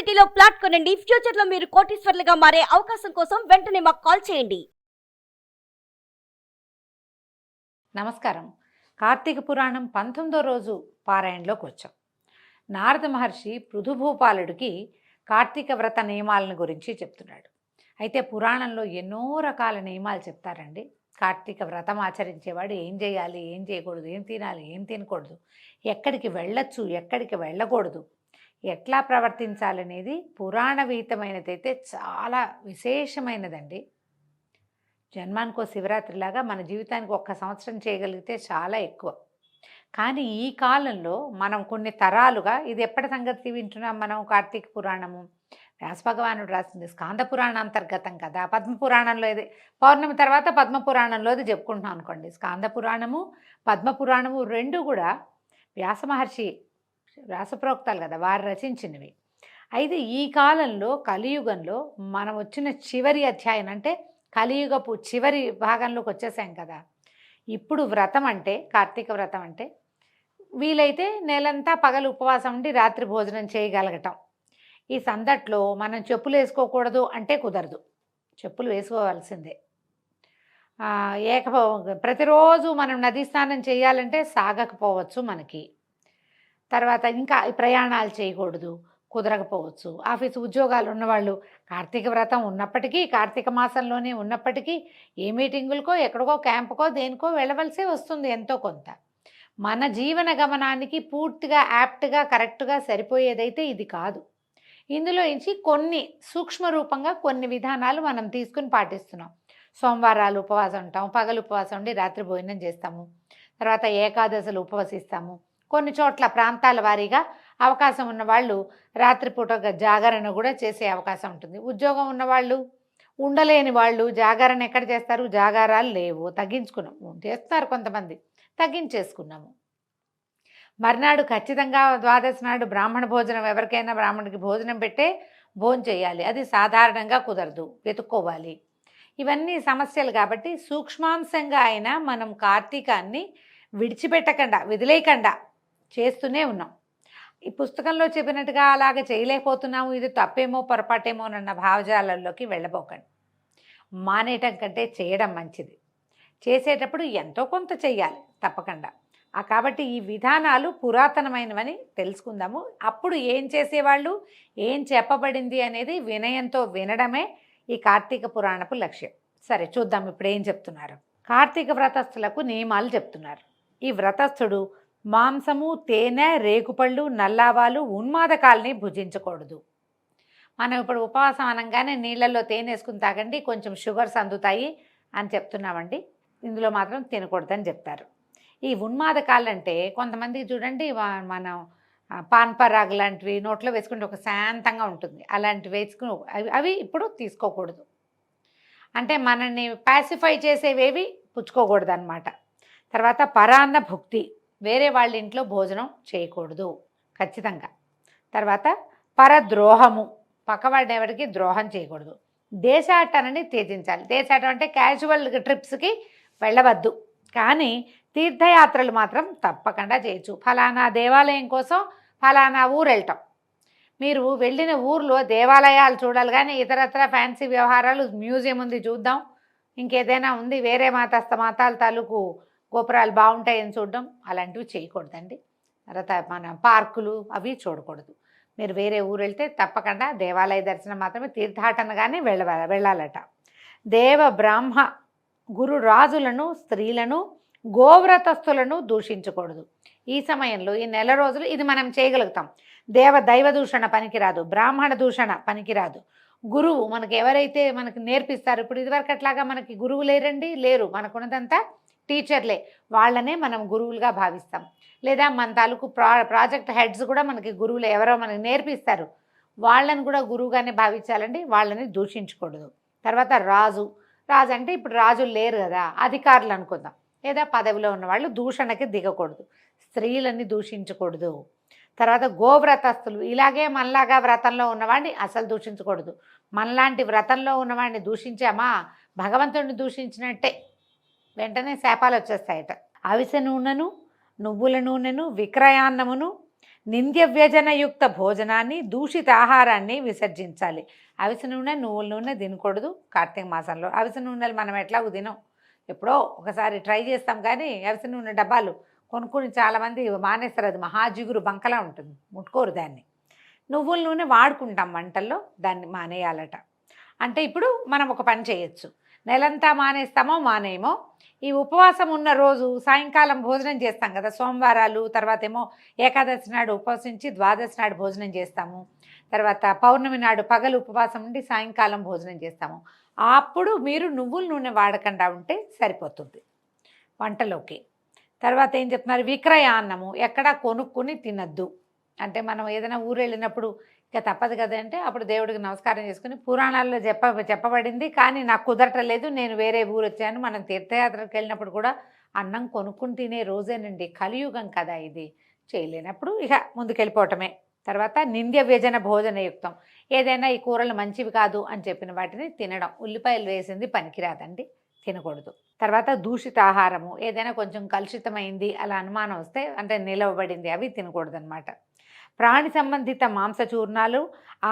సిటీలో ప్లాట్ కొనండి. ఫ్యూచర్ లో మీరు కోటీశ్వర్లుగా మారే అవకాశం కోసం వెంటనే మాకు కాల్ చేయండి. నమస్కారం. కార్తీక పురాణం 19వ రోజు పారాయణలోకి వచ్చాం. నారద మహర్షి పృథుభూపాలుడికి కార్తీక వ్రత నియమాలను గురించి చెప్తున్నాడు. అయితే పురాణంలో ఎన్నో రకాల నియమాలు చెప్తారండి. కార్తీక వ్రతం ఆచరించేవాడు ఏం చేయాలి, ఏం చేయకూడదు, ఏం తినాలి, ఏం తినకూడదు, ఎక్కడికి వెళ్ళొచ్చు, ఎక్కడికి వెళ్ళకూడదు, ఎట్లా ప్రవర్తించాలనేది పురాణవీతమైనదైతే చాలా విశేషమైనదండి. జన్మానికో శివరాత్రిలాగా మన జీవితానికి ఒక్క సంవత్సరం చేయగలిగితే చాలా ఎక్కువ. కానీ ఈ కాలంలో మనం కొన్ని తరాలుగా ఇది ఎప్పటి సంగతి వింటున్నాం మనం? కార్తీక పురాణము వ్యాసభగవానుడు రాసింది స్కాంద పురాణాంతర్గతం కదా. పద్మపురాణంలో ఇది పౌర్ణమి తర్వాత పద్మపురాణంలో ఇది చెప్పుకుంటున్నాం అనుకోండి. స్కాంద పురాణము పద్మపురాణము రెండు కూడా వ్యాస మహర్షి వ్యాసప్రోక్తాలు కదా, వారు రచించినవి. అయితే ఈ కాలంలో కలియుగంలో మనం వచ్చిన చివరి అధ్యాయం అంటే కలియుగపు చివరి భాగంలోకి వచ్చేసాం కదా. ఇప్పుడు వ్రతం అంటే కార్తీక వ్రతం అంటే వీలైతే నెలంతా పగలు ఉపవాసం ఉండి రాత్రి భోజనం చేయగలగటం. ఈ సందట్లో మనం చెప్పులు వేసుకోకూడదు అంటే కుదరదు, చెప్పులు వేసుకోవాల్సిందే. ప్రతిరోజు మనం నదీ స్నానం చేయాలంటే సాగకపోవచ్చు మనకి. తర్వాత ఇంకా ప్రయాణాలు చేయకూడదు, కుదరకపోవచ్చు. ఆఫీసు ఉద్యోగాలు ఉన్నవాళ్ళు కార్తీక వ్రతం ఉన్నప్పటికీ, కార్తీక మాసంలోనే ఉన్నప్పటికీ ఏ మీటింగులకో ఎక్కడికో క్యాంపుకో దేనికో వెళ్ళవలసే వస్తుంది ఎంతో కొంత. మన జీవన గమనానికి పూర్తిగా యాప్ట్గా కరెక్ట్గా సరిపోయేదైతే ఇది కాదు. ఇందులో నుంచి కొన్ని సూక్ష్మ రూపంగా కొన్ని విధానాలు మనం తీసుకుని పాటిస్తున్నాం. సోమవారాలు ఉపవాసం ఉంటాం, పగలు ఉపవాసం ఉండి రాత్రి భోజనం చేస్తాము. తర్వాత ఏకాదశులు ఉపవసిస్తాము. కొన్ని చోట్ల ప్రాంతాల వారీగా అవకాశం ఉన్నవాళ్ళు రాత్రిపూట జాగరణ కూడా చేసే అవకాశం ఉంటుంది. ఉద్యోగం ఉన్నవాళ్ళు, ఉండలేని వాళ్ళు జాగరణ ఎక్కడ చేస్తారు? జాగారాలు లేవు, తగ్గించుకున్నాము. చేస్తున్నారు కొంతమంది, తగ్గించేసుకున్నాము. మర్నాడు ఖచ్చితంగా ద్వాదశి నాడు బ్రాహ్మణ భోజనం, ఎవరికైనా బ్రాహ్మణుడికి భోజనం పెట్టే భోజనం చేయాలి. అది సాధారణంగా కుదరదు, వెతుక్కోవాలి. ఇవన్నీ సమస్యలు కాబట్టి సూక్ష్మాంశంగా అయినా మనం కార్తీకాన్ని విడిచిపెట్టకుండా, వదిలేయకుండా చేస్తూనే ఉన్నాం. ఈ పుస్తకంలో చెప్పినట్టుగా అలాగే చేయలేకపోతున్నాము, ఇది తప్పేమో పొరపాటేమో అన్న భావజాలల్లోకి వెళ్ళబోకండి. మానేయటం కంటే చేయడం మంచిది. చేసేటప్పుడు ఎంతో కొంత చెయ్యాలి తప్పకుండా. కాబట్టి ఈ విధానాలు పురాతనమైనవని తెలుసుకుందాము. అప్పుడు ఏం చేసేవాళ్ళు, ఏం చెప్పబడింది అనేది వినయంతో వినడమే ఈ కార్తీక పురాణపు లక్ష్యం. సరే చూద్దాం ఇప్పుడు ఏం చెప్తున్నారు. కార్తీక వ్రతస్థులకు నియమాలు చెప్తున్నారు. ఈ వ్రతస్థుడు మాంసము, తేనె, రేగుపళ్ళు, నల్లావాలు, ఉన్మాదకాలని భుజించకూడదు. మనం ఇప్పుడు ఉపవాసం అనగానే నీళ్ళల్లో తేనె వేసుకుని తాగండి, కొంచెం షుగర్స్ అందుతాయి అని చెప్తున్నామండి. ఇందులో మాత్రం తినకూడదని చెప్తారు. ఈ ఉన్మాదకాలంటే కొంతమంది చూడండి, మనం పాన్పరాగ్ లాంటివి నోట్లో వేసుకుంటే ఒక శాంతంగా ఉంటుంది, అలాంటివి వేసుకుని అవి ఇప్పుడు తీసుకోకూడదు. అంటే మనల్ని పాసిఫై చేసేవేవి పుచ్చుకోకూడదు అన్నమాట. తర్వాత పరాన్న భుక్తి, వేరే వాళ్ళ ఇంట్లో భోజనం చేయకూడదు ఖచ్చితంగా. తర్వాత పరద్రోహము, పక్కవాడిని ఎవరికి ద్రోహం చేయకూడదు. దేశాటనని త్యజించాలి. దేశాటం అంటే క్యాజువల్ ట్రిప్స్కి వెళ్ళవద్దు, కానీ తీర్థయాత్రలు మాత్రం తప్పకుండా చేయొచ్చు. ఫలానా దేవాలయం కోసం ఫలానా ఊరు వెళ్ళటం, మీరు వెళ్ళిన ఊర్లో దేవాలయాలు చూడాలి కానీ ఇతరత్ర ఫ్యాన్సీ వ్యవహారాలు, మ్యూజియం ఉంది చూద్దాం, ఇంకేదైనా ఉంది వేరే మతాల తాలూకు గోపురాలు బాగుంటాయని చూడడం, అలాంటివి చేయకూడదండి. తర్వాత మన పార్కులు అవి చూడకూడదు. మీరు వేరే ఊరు వెళ్తే తప్పకుండా దేవాలయ దర్శనం మాత్రమే, తీర్థాటనగానే వెళ్ళాలట. దేవ బ్రాహ్మ గురు రాజులను, స్త్రీలను, గోవ్రతస్థులను దూషించకూడదు. ఈ సమయంలో ఈ నెల రోజులు ఇది మనం చేయగలుగుతాం. దైవ దూషణ పనికిరాదు, బ్రాహ్మణ దూషణ పనికిరాదు. గురువు మనకి ఎవరైతే మనకి నేర్పిస్తారు, ఇప్పుడు ఇదివరకు అట్లాగా మనకి గురువు లేరు, మనకున్నదంతా టీచర్లే, వాళ్ళనే మనం గురువులుగా భావిస్తాం. లేదా మన తాలూకు ప్రాజెక్ట్ హెడ్స్ కూడా మనకి గురువులే, ఎవరో మనకి నేర్పిస్తారు, వాళ్ళని కూడా గురువుగానే భావించాలండి. వాళ్ళని దూషించకూడదు. తర్వాత రాజు అంటే ఇప్పుడు రాజులు లేరు కదా, అధికారులు అనుకుందాం, లేదా పదవిలో ఉన్నవాళ్ళు దూషణకి దిగకూడదు. స్త్రీలని దూషించకూడదు. తర్వాత గోవ్రతస్థులు, ఇలాగే మనలాగా వ్రతంలో ఉన్నవాడిని అసలు దూషించకూడదు. మనలాంటి వ్రతంలో ఉన్నవాడిని దూషించామా భగవంతుడిని దూషించినట్టే, వెంటనే శాపాలు వచ్చేస్తాయట. అవిసె నూనెను, నువ్వుల నూనెను, విక్రయాన్నమును, నింద్యవ్యజనయుక్త భోజనాన్ని, దూషిత ఆహారాన్ని విసర్జించాలి. అవిసె నూనె, నువ్వుల నూనె తినకూడదు కార్తీక మాసంలో. అవిసె నూనెలు మనం ఎట్లాగూ తినం, ఎప్పుడో ఒకసారి ట్రై చేస్తాం, కానీ అవిసె నూనె డబ్బాలు కొనుక్కొని చాలామంది మానేస్తారు. అది మహాజిగురు బంకలా ఉంటుంది, ముట్టుకోరు దాన్ని. నువ్వుల నూనె వాడుకుంటాం వంటల్లో, దాన్ని మానేయాలట. అంటే ఇప్పుడు మనం ఒక పని చేయొచ్చు, నెలంతా మానేస్తామో మానేయమో, ఈ ఉపవాసం ఉన్న రోజు సాయంకాలం భోజనం చేస్తాం కదా, సోమవారాలు, తర్వాత ఏమో ఏకాదశి నాడు ఉపవసించి ద్వాదశి నాడు భోజనం చేస్తాము, తర్వాత పౌర్ణమి నాడు పగలు ఉపవాసం ఉండి సాయంకాలం భోజనం చేస్తాము. అప్పుడు మీరు నువ్వుల నూనె వాడకుండా ఉంటే సరిపోతుంది వంటలోకి. తర్వాత ఏం చెప్తున్నారు, విక్రయాన్నము ఎక్కడా కొనుక్కుని తినద్దు. అంటే మనం ఏదైనా ఊరు వెళ్ళినప్పుడు ఇక తప్పదు కదంటే అప్పుడు దేవుడికి నమస్కారం చేసుకుని, పురాణాల్లో చెప్పబడింది, కానీ నాకు కుదరటలేదు, నేను వేరే ఊరు వచ్చాను. మనం తీర్థయాత్రకు వెళ్ళినప్పుడు కూడా అన్నం కొనుక్కుని తినే రోజేనండి, కలియుగం కదా ఇది. చేయలేనప్పుడు ఇక ముందుకెళ్ళిపోవటమే. తర్వాత నింద్య వ్యజన భోజనయుక్తం, ఏదైనా ఈ కూరలు మంచివి కాదు అని చెప్పిన వాటిని తినడం. ఉల్లిపాయలు వేసింది పనికిరాదండి, తినకూడదు. తర్వాత దూషిత ఆహారము, ఏదైనా కొంచెం కలుషితమైంది అలా అనుమానం వస్తే, అంటే నిలవబడింది, అవి తినకూడదు అనమాట. ప్రాణి సంబంధిత మాంస చూర్ణాలు,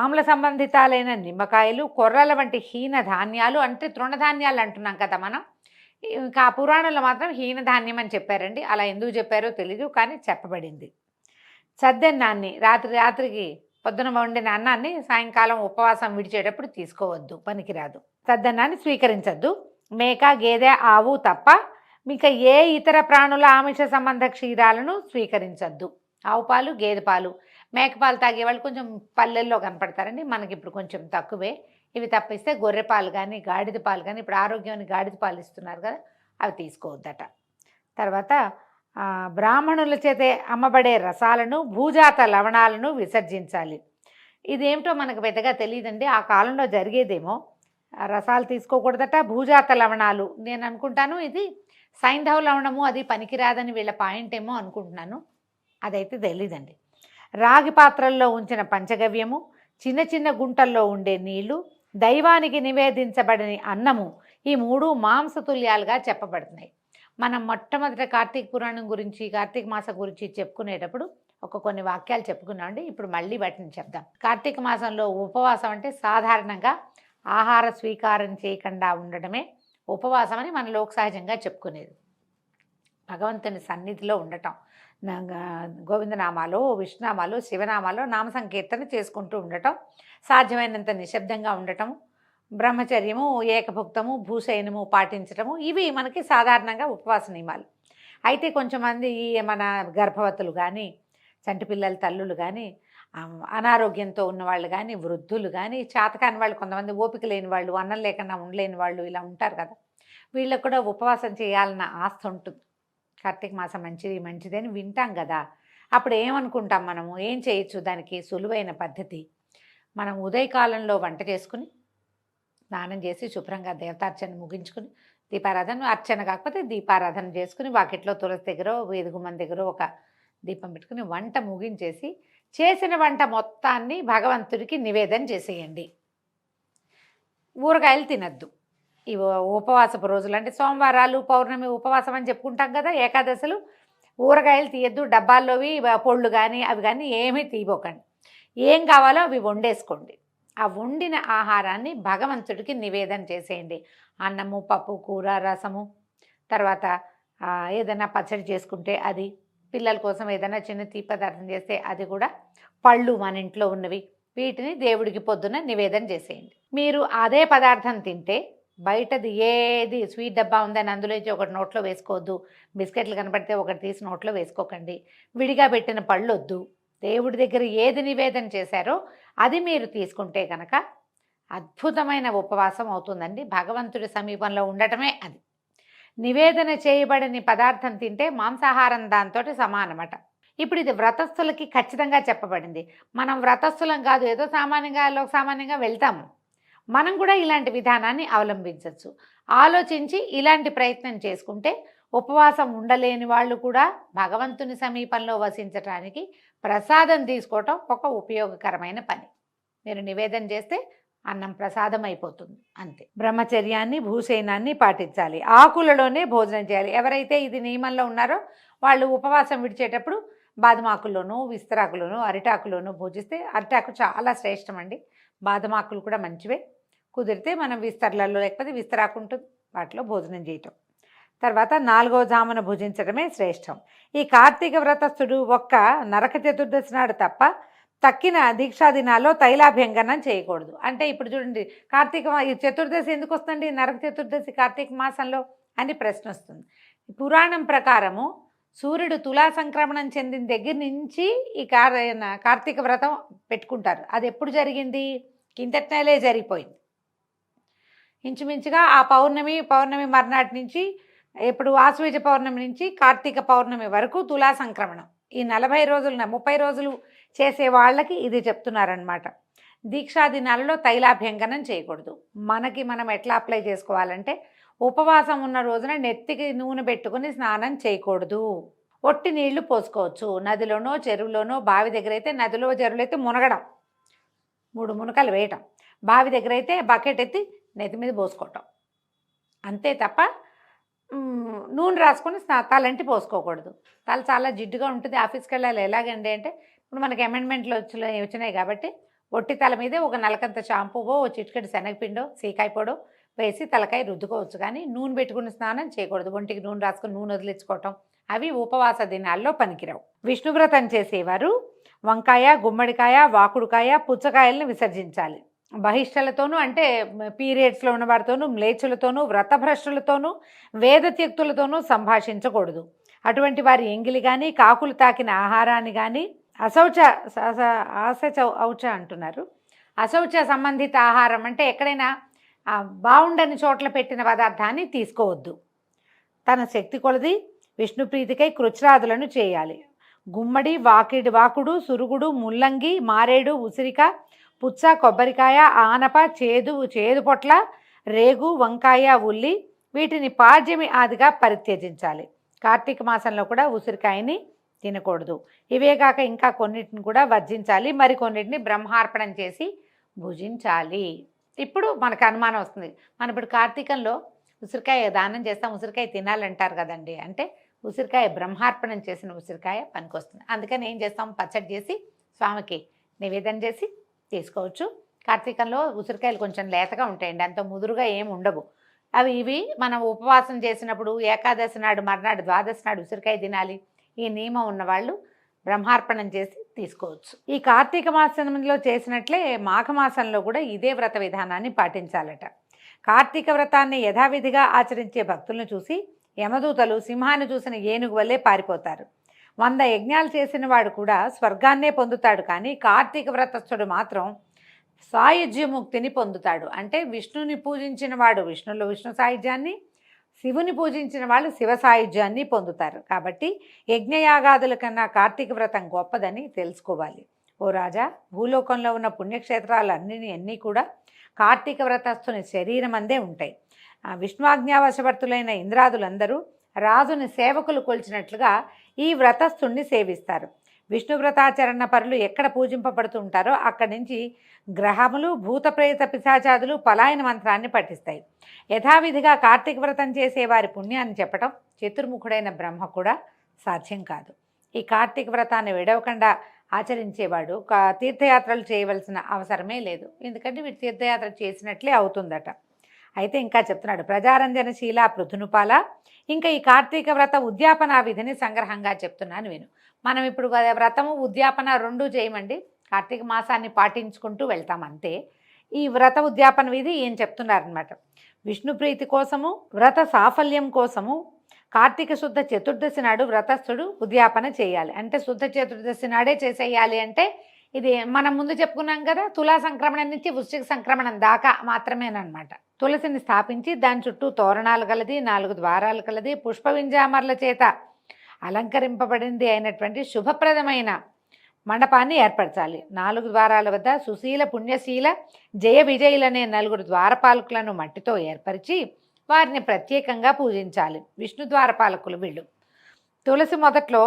ఆమ్ల సంబంధితాలైన నిమ్మకాయలు, కొర్రల వంటి హీన ధాన్యాలు, అంటే తృణధాన్యాలు అంటున్నాం కదా మనం. ఇంకా ఆ పురాణంలో మాత్రం హీనధాన్యం అని చెప్పారండి, అలా ఎందుకు చెప్పారో తెలీదు, కానీ చెప్పబడింది. సద్దెన్నాన్ని రాత్రికి పొద్దున వండిన అన్నాన్ని సాయంకాలం ఉపవాసం విడిచేటప్పుడు తీసుకోవద్దు, పనికిరాదు. సద్దన్నాన్ని స్వీకరించద్దు. మేక, గేదె, ఆవు తప్ప ఇంకా ఏ ఇతర ప్రాణుల ఆమిష సంబంధ క్షీరాలను స్వీకరించద్దు. ఆవు పాలు, గేదె పాలు, మేకపాలు తాగేవాళ్ళు కొంచెం పల్లెల్లో కనపడతారండి, మనకి ఇప్పుడు కొంచెం తక్కువే. ఇవి తప్పిస్తే గొర్రె పాలు కానీ గాడిద పాలు కానీ, ఇప్పుడు ఆరోగ్యానికి గాడిద పాలు ఇస్తున్నారు కదా, అవి తీసుకోవద్దట. తర్వాత బ్రాహ్మణుల చేతే అమ్మబడే రసాలను, భూజాత లవణాలను విసర్జించాలి. ఇదేమిటో మనకు పెద్దగా తెలియదండి, ఆ కాలంలో జరిగేదేమో. రసాలు తీసుకోకూడదట, భూజాత లవణాలు. నేను అనుకుంటాను ఇది సైంధవ లవణము అది పనికిరాదని వీళ్ళ పాయింట్ ఏమో అనుకుంటున్నాను, అదైతే తెలీదండి. రాగి పాత్రల్లో ఉంచిన పంచగవ్యము, చిన్న చిన్న గుంటల్లో ఉండే నీళ్లు, దైవానికి నివేదించబడిన అన్నము, ఈ మూడు మాంసతుల్యాలుగా చెప్పబడుతున్నాయి. మనం మొట్టమొదట కార్తీక పురాణం గురించి, కార్తీక మాసం గురించి చెప్పుకునేటప్పుడు కొన్ని వాక్యాలు చెప్పుకున్నామండి. ఇప్పుడు మళ్ళీ వాటిని చెప్దాం. కార్తీక మాసంలో ఉపవాసం అంటే సాధారణంగా ఆహార స్వీకారం చేయకుండా ఉండడమే ఉపవాసం అని మన లోక సహజంగా చెప్పుకునేది. భగవంతుని సన్నిధిలో ఉండటం, గోవిందనామాలు, విష్ణునామాలు, శివనామాలు, నామ సంకీర్తన చేసుకుంటూ ఉండటం, సాధ్యమైనంత నిశ్శబ్దంగా ఉండటం, బ్రహ్మచర్యము, ఏకభుక్తము, భూశయనము పాటించటము, ఇవి మనకి సాధారణంగా ఉపవాస నియమాలు. అయితే కొంచెంమంది మన గర్భవతులు కానీ, చంటి పిల్లల తల్లులు కానీ, అనారోగ్యంతో ఉన్నవాళ్ళు కానీ, వృద్ధులు కానీ, చేతకాని వాళ్ళు, కొంతమంది ఓపిక లేని వాళ్ళు, అన్నం లేకుండా ఉండలేని వాళ్ళు, ఇలా ఉంటారు కదా, వీళ్ళకు కూడా ఉపవాసం చేయాలన్న ఆస్థ ఉంటుంది. కార్తీక మాసం మంచిదని వింటాం కదా, అప్పుడు ఏమనుకుంటాం మనము, ఏం చేయొచ్చు దానికి సులువైన పద్ధతి. మనం ఉదయకాలంలో వంట చేసుకుని, స్నానం చేసి శుభ్రంగా దేవతార్చన ముగించుకుని, దీపారాధన, అర్చన కాకపోతే దీపారాధన చేసుకుని, వాకిట్లో తులసి దగ్గర, వేదిగుమ్మం దగ్గర ఒక దీపం పెట్టుకుని వంట ముగించేసి, చేసిన వంట మొత్తాన్ని భగవంతుడికి నివేదన చేసేయండి. ఊరగాయలు తినద్దు. ఈ ఉపవాసపు రోజులు అంటే సోమవారాలు, పౌర్ణమి ఉపవాసం అని చెప్పుకుంటాం కదా, ఏకాదశులు. ఊరగాయలు తీయద్దు, డబ్బాల్లోవి పొళ్ళు కానీ అవి కానీ ఏమీ తీయబోకండి. ఏం కావాలో అవి వండేసుకోండి. ఆ వండిన ఆహారాన్ని భగవంతుడికి నివేదన చేసేయండి. అన్నము, పప్పు, కూర, రసము, తర్వాత ఏదైనా పచ్చడి చేసుకుంటే అది, పిల్లల కోసం ఏదైనా చిన్న తీపి పదార్థం చేస్తే అది కూడా, పళ్ళు మన ఇంట్లో ఉన్నవి, వీటిని దేవుడికి పొద్దున నివేదన చేసేయండి. మీరు అదే పదార్థం తింటే బయటది ఏది స్వీట్ డబ్బా ఉందని అందులోంచి ఒకటి నోట్లో వేసుకోవద్దు, బిస్కెట్లు కనపడితే ఒకటి తీసి నోట్లో వేసుకోకండి, విడిగా పెట్టిన పళ్ళు వద్దు. దేవుడి దగ్గర ఏది నివేదన చేశారో అది మీరు తీసుకుంటే కనుక అద్భుతమైన ఉపవాసం అవుతుందండి. భగవంతుడి సమీపంలో ఉండటమే అది. నివేదన చేయబడిన పదార్థం తింటే మాంసాహారం దాంతో సమానమట. ఇప్పుడు ఇది వ్రతస్థులకి ఖచ్చితంగా చెప్పబడింది. మనం వ్రతస్థులం కాదు, ఏదో సామాన్యంగా వెళ్తాము. మనం కూడా ఇలాంటి విధానాన్ని అవలంబించవచ్చు. ఆలోచించి ఇలాంటి ప్రయత్నం చేసుకుంటే ఉపవాసం ఉండలేని వాళ్ళు కూడా భగవంతుని సమీపంలో వసించడానికి ప్రసాదం తీసుకోవటం ఒక ఉపయోగకరమైన పని. మీరు నివేదన చేస్తే అన్నం ప్రసాదం అయిపోతుంది, అంతే. బ్రహ్మచర్యాన్ని, భూశయనాన్ని పాటించాలి. ఆకులలోనే భోజనం చేయాలి. ఎవరైతే ఇది నియమంలో ఉన్నారో వాళ్ళు ఉపవాసం విడిచేటప్పుడు బాదమాకుల్లోనూ విస్తరాకులోనూ అరిటాకులోనూ పూజిస్తే అరిటాకు చాలా శ్రేష్టం అండి. బాదమాకులు కూడా మంచివే. కుదిరితే మనం విస్తర్లలో లేకపోతే విస్తరాకు ఉంటుంది వాటిలో భోజనం చేయటం. తర్వాత 4వ జామున భుజించడమే శ్రేష్టం. ఈ కార్తీక వ్రతస్థుడు ఒక్క నరక చతుర్దశి నాడు తప్ప తక్కిన దీక్షా దినాల్లో తైలాభ్యంగనం చేయకూడదు. అంటే ఇప్పుడు చూడండి, ఈ చతుర్దశి ఎందుకు వస్తుంది, నరక చతుర్దశి కార్తీక మాసంలో అని ప్రశ్న వస్తుంది. పురాణం ప్రకారము సూర్యుడు తులా సంక్రమణం చెందిన దగ్గర నుంచి ఈ కార్తీక వ్రతం పెట్టుకుంటారు. అది ఎప్పుడు జరిగింది, కిందటి నెలే జరిగిపోయింది. ఇంచుమించుగా ఆ పౌర్ణమి మర్నాటి నుంచి, ఇప్పుడు ఆశ్వయుజ పౌర్ణమి నుంచి కార్తీక పౌర్ణమి వరకు తులా సంక్రమణం. ఈ 40 రోజులు 30 రోజులు చేసే వాళ్ళకి ఇది చెప్తున్నారనమాట. దీక్షా దినాలలో తైలాభ్యంగనం చేయకూడదు. మనం ఎట్లా అప్లై చేసుకోవాలంటే, ఉపవాసం ఉన్న రోజున నెత్తికి నూనె పెట్టుకుని స్నానం చేయకూడదు. ఒట్టి నీళ్లు పోసుకోవచ్చు. నదిలోనో చెరువులోనో, బావి దగ్గర అయితే నదిలో చెరువులో అయితే మునగడం, 3 మునకలు వేయటం. బావి దగ్గర అయితే బకెట్ ఎత్తి నెత్తి మీద పోసుకోవటం అంతే తప్ప నూనె రాసుకొని తలంటి పోసుకోకూడదు. తల చాలా జిడ్డుగా ఉంటుంది. ఆఫీస్కి వెళ్ళాలి. ఎలాగండి అంటే, ఇప్పుడు మనకి అమెండ్మెంట్లు వచ్చినాయి కాబట్టి ఒట్టి తల మీదే ఒక నలకంత షాంపూవో, ఓ చిటికెడు శనగపిండో, సీకాయ పొడో వేసి తలకాయ రుద్దుకోవచ్చు. కానీ నూనె పెట్టుకుని స్నానం చేయకూడదు. ఒంటికి నూనె రాసుకొని నూనె వదిలించుకోవటం అవి ఉపవాస దినాల్లో పనికిరావు. విష్ణువ్రతం చేసేవారు వంకాయ, గుమ్మడికాయ, వాకుడుకాయ, పుచ్చకాయలను విసర్జించాలి. బహిష్టలతోనూ అంటే పీరియడ్స్లో ఉన్నవారితోనూ, మ్లేచ్చులతోనూ, వ్రతభ్రష్టులతోనూ, వేదత్యక్తులతోనూ సంభాషించకూడదు. అటువంటి వారి ఎంగిలి కానీ, కాకులు తాకిన ఆహారాన్ని కానీ, అశౌచ సంబంధిత ఆహారం అంటే ఎక్కడైనా బాగుండని చోట్ల పెట్టిన పదార్థాన్ని తీసుకోవద్దు. తన శక్తి కొలది విష్ణు ప్రీతికై కృచ్రాదులను చేయాలి. గుమ్మడి, వాకుడు, సురుగుడు, ముల్లంగి, మారేడు, ఉసిరిక, పుచ్చ, కొబ్బరికాయ, ఆనప, చేదు పొట్ల, రేగు, వంకాయ, ఉల్లి వీటిని పాడ్యమి ఆదిగా పరిత్యజించాలి. కార్తీక మాసంలో కూడా ఉసిరికాయని తినకూడదు. ఇవేగాక ఇంకా కొన్నిటిని కూడా వర్జించాలి. మరికొన్నిటిని బ్రహ్మార్పణం చేసి భుజించాలి. ఇప్పుడు మనకు అనుమానం వస్తుంది, మనం ఇప్పుడు కార్తీకంలో ఉసిరికాయ దానం చేస్తాం, ఉసిరికాయ తినాలంటారు కదండి. అంటే ఉసిరికాయ బ్రహ్మార్పణం చేసిన ఉసిరికాయ పనికొస్తుంది. అందుకని ఏం చేస్తాం, పచ్చడి చేసి స్వామికి నివేదన చేసి తీసుకోవచ్చు. కార్తీకంలో ఉసిరికాయలు కొంచెం లేతగా ఉంటాయండి, అంత ముదురుగా ఏమి ఉండవు. ఇవి మనం ఉపవాసం చేసినప్పుడు ఏకాదశి నాడు, మర్నాడు, ద్వాదశి నాడు ఉసిరికాయ తినాలి. ఈ నియమం ఉన్నవాళ్ళు బ్రహ్మార్పణం చేసి తీసుకోవచ్చు. ఈ కార్తీక మాసంలో చేసినట్లే మాఘమాసంలో కూడా ఇదే వ్రత విధానాన్ని పాటించాలట. కార్తీక వ్రతాన్ని యథావిధిగా ఆచరించే భక్తులను చూసి యమదూతలు సింహాన్ని చూసిన ఏనుగు వల్లే పారిపోతారు. 100 యజ్ఞాలు చేసిన వాడు కూడా స్వర్గాన్నే పొందుతాడు. కానీ కార్తీక వ్రతస్థుడు మాత్రం సాయుజ్యముక్తిని పొందుతాడు. అంటే విష్ణుని పూజించిన వాడు విష్ణు సాయుధ్యాన్ని, శివుని పూజించిన వాళ్ళు శివ సాయుధ్యాన్ని పొందుతారు. కాబట్టి యజ్ఞయాగాదుల కన్నా కార్తీక వ్రతం గొప్పదని తెలుసుకోవాలి. ఓ రాజా, భూలోకంలో ఉన్న పుణ్యక్షేత్రాలన్నీ కూడా కార్తీక వ్రతస్థుని శరీరం అందే ఉంటాయి. విష్ణువాజ్ఞావశవర్తులైన ఇంద్రాదులందరూ రాజుని సేవకులు కొలిచినట్లుగా ఈ వ్రతస్థుణ్ణి సేవిస్తారు. విష్ణు వ్రతాచరణ పరులు ఎక్కడ పూజింపబడుతూ ఉంటారో అక్కడి నుంచి గ్రహములు, భూత ప్రేత పిశాచాదులు పలాయన మంత్రాన్ని పఠిస్తాయి. యథావిధిగా కార్తీక వ్రతం చేసే వారి పుణ్యాన్ని చెప్పటం చతుర్ముఖుడైన బ్రహ్మ కూడా సాధ్యం కాదు. ఈ కార్తీక వ్రతాన్ని విడవకుండా ఆచరించేవాడు తీర్థయాత్రలు చేయవలసిన అవసరమే లేదు. ఎందుకంటే వీడు తీర్థయాత్ర చేసినట్లే అవుతుందట. అయితే ఇంకా చెప్తున్నాడు, ప్రజారంజన శీల పృథునుపాల. ఇంకా ఈ కార్తీక వ్రత ఉద్యాపన విధిని సంగ్రహంగా చెప్తున్నాను విను. మనం ఇప్పుడు వ్రతము ఉద్యాపన 2 చేయమండి, కార్తీక మాసాన్ని పాటించుకుంటూ వెళ్తాం అంతే. ఈ వ్రత ఉద్యాపన విధి ఏం చెప్తున్నారనమాట. విష్ణు ప్రీతి కోసము, వ్రత సాఫల్యం కోసము కార్తీక శుద్ధ చతుర్దశి నాడు వ్రతస్థుడు ఉద్యాపన చేయాలి. అంటే శుద్ధ చతుర్దశి నాడే చేసేయాలి. అంటే ఇది మనం ముందు చెప్పుకున్నాం కదా, తులా సంక్రమణం నుంచి వృశ్చిక సంక్రమణం దాకా మాత్రమేనమాట. తులసిని స్థాపించి దాని చుట్టూ తోరణాలు కలది, 4 ద్వారాలు కలది, పుష్పవింజామర్ల చేత అలంకరింపబడింది అయినటువంటి శుభప్రదమైన మండపాన్ని ఏర్పరచాలి. 4 ద్వారాల వద్ద సుశీల, పుణ్యశీల, జయ విజయులనే 4 ద్వారపాలకులను మట్టితో ఏర్పరిచి వారిని ప్రత్యేకంగా పూజించాలి. విష్ణు ద్వారపాలకులు వీళ్ళు. తులసి మొదట్లో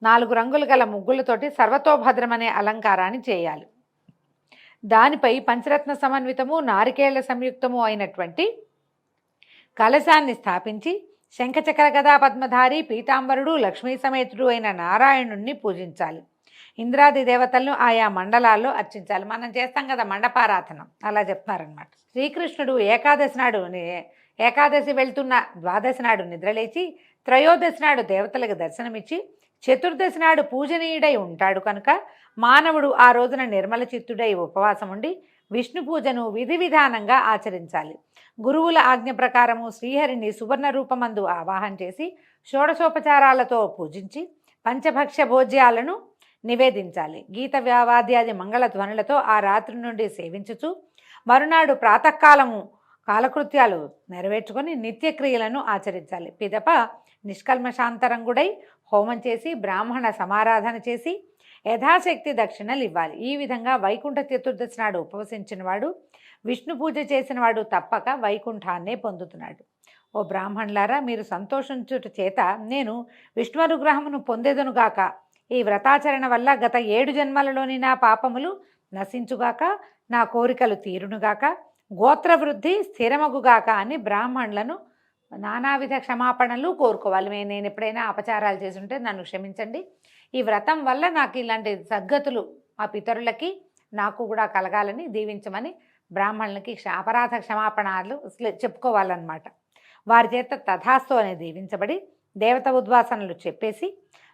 4 రంగులు గల ముగ్గులతోటి సర్వతోభద్రమనే అలంకారాన్ని చేయాలి. దానిపై పంచరత్న సమన్వితము, నారికేళ్ల సంయుక్తము అయినటువంటి కలశాన్ని స్థాపించి శంఖచక్ర గదా పద్మధారి పీతాంబరుడు లక్ష్మీ సమేతుడు అయిన నారాయణుణ్ణి పూజించాలి. ఇంద్రాది దేవతలను ఆయా మండలాల్లో అర్చించాలి. మనం చేస్తాం కదా మండపారాధనం, అలా చెప్తున్నారనమాట. శ్రీకృష్ణుడు ఏకాదశి వెళ్తున్న ద్వాదశి నాడు నిద్రలేచి త్రయోదశి నాడు దేవతలకు దర్శనమిచ్చి చతుర్దశి నాడు పూజనీయుడై ఉంటాడు కనుక మానవుడు ఆ రోజున నిర్మల చిత్తుడై ఉపవాసం ఉండి విష్ణు పూజను విధి విధానంగా ఆచరించాలి. గురువుల ఆజ్ఞ ప్రకారము శ్రీహరిని సువర్ణ రూపమందు ఆవాహన చేసి షోడశోపచారాలతో పూజించి పంచభక్ష్య భోజ్యాలను నివేదించాలి. గీత వాద్యాది మంగళ ధ్వనులతో ఆ రాత్రి నుండి సేవించుచు మరునాడు ప్రాతకాలము కాలకృత్యాలు నెరవేర్చుకొని నిత్యక్రియలను ఆచరించాలి. పిదప నిష్కల్మషాంతరంగుడై హోమం చేసి బ్రాహ్మణ సమారాధన చేసి యథాశక్తి దక్షిణలు ఇవ్వాలి. ఈ విధంగా వైకుంఠ చతుర్దశి నాడు ఉపవసించిన వాడు విష్ణు పూజ చేసిన వాడు తప్పక వైకుంఠాన్నే పొందుతున్నాడు. ఓ బ్రాహ్మణులారా, మీరు సంతోషించుట చేత నేను విష్ణునుగ్రహమును పొందేదనుగాక. ఈ వ్రతాచరణ వల్ల గత 7 జన్మలలోని నా పాపములు నశించుగాక, నా కోరికలు తీరునుగాక, గోత్రవృద్ధి స్థిరమగుగాక అని బ్రాహ్మణులను నానావిధ క్షమాపణలు కోరుకోవాలి. నేను ఎప్పుడైనా అపచారాలు చేసుంటే నన్ను క్షమించండి. ఈ వ్రతం వల్ల నాకు ఇలాంటి సద్గతులు మా పితరులకి నాకు కూడా కలగాలని దీవించమని బ్రాహ్మణులకి అపరాధ క్షమాపణలు చెప్పుకోవాలన్నమాట. వారి చేత తథాస్తు అని దీవించబడి దేవత ఉద్వాసనలు చెప్పేసి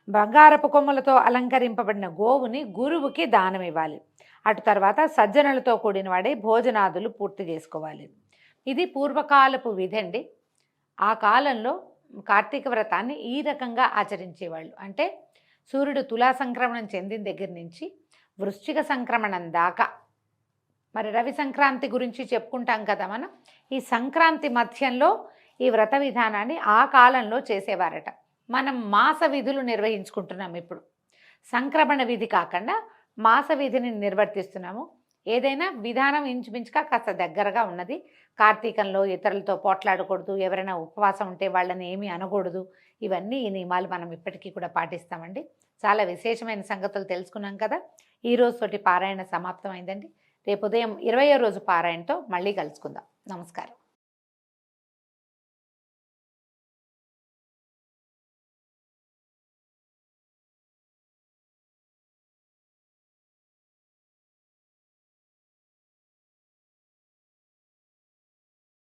బంగారపు కొమ్ములతో అలంకరింపబడిన గోవుని గురువుకి దానం ఇవ్వాలి. అటు తర్వాత సజ్జనులతో కూడిన వాడే భోజనాదులు పూర్తి చేసుకోవాలి. ఇది పూర్వకాలపు విధండి. ఆ కాలంలో కార్తీక వ్రతాన్ని ఈ రకంగా ఆచరించేవాళ్ళు. అంటే సూర్యుడు తులా సంక్రమణం చెందిన దగ్గర నుంచి వృశ్చిక సంక్రమణం దాకా, మరి రవి సంక్రాంతి గురించి చెప్పుకుంటాం కదా మనం. ఈ సంక్రాంతి మధ్యంలో ఈ వ్రత విధానాన్ని ఆ కాలంలో చేసేవారట. మనం మాస విధులు నిర్వహించుకుంటున్నాం ఇప్పుడు. సంక్రమణ విధి కాకుండా మాస విధిని నిర్వర్తిస్తున్నాము. ఏదైనా విధానం ఇంచుమించుగా కాస్త దగ్గరగా ఉన్నది. కార్తీకంలో ఇతరులతో పోట్లాడకూడదు, ఎవరైనా ఉపవాసం ఉంటే వాళ్ళని ఏమీ అనకూడదు. ఇవన్నీ ఈ నియమాలు మనం ఇప్పటికీ కూడా పాటిస్తామండి. చాలా విశేషమైన సంగతులు తెలుసుకున్నాం కదా. ఈ రోజుతోటి పారాయణ సమాప్తం అయిందండి. రేపు ఉదయం 20వ రోజు పారాయణతో మళ్ళీ కలుసుకుందాం. నమస్కారం.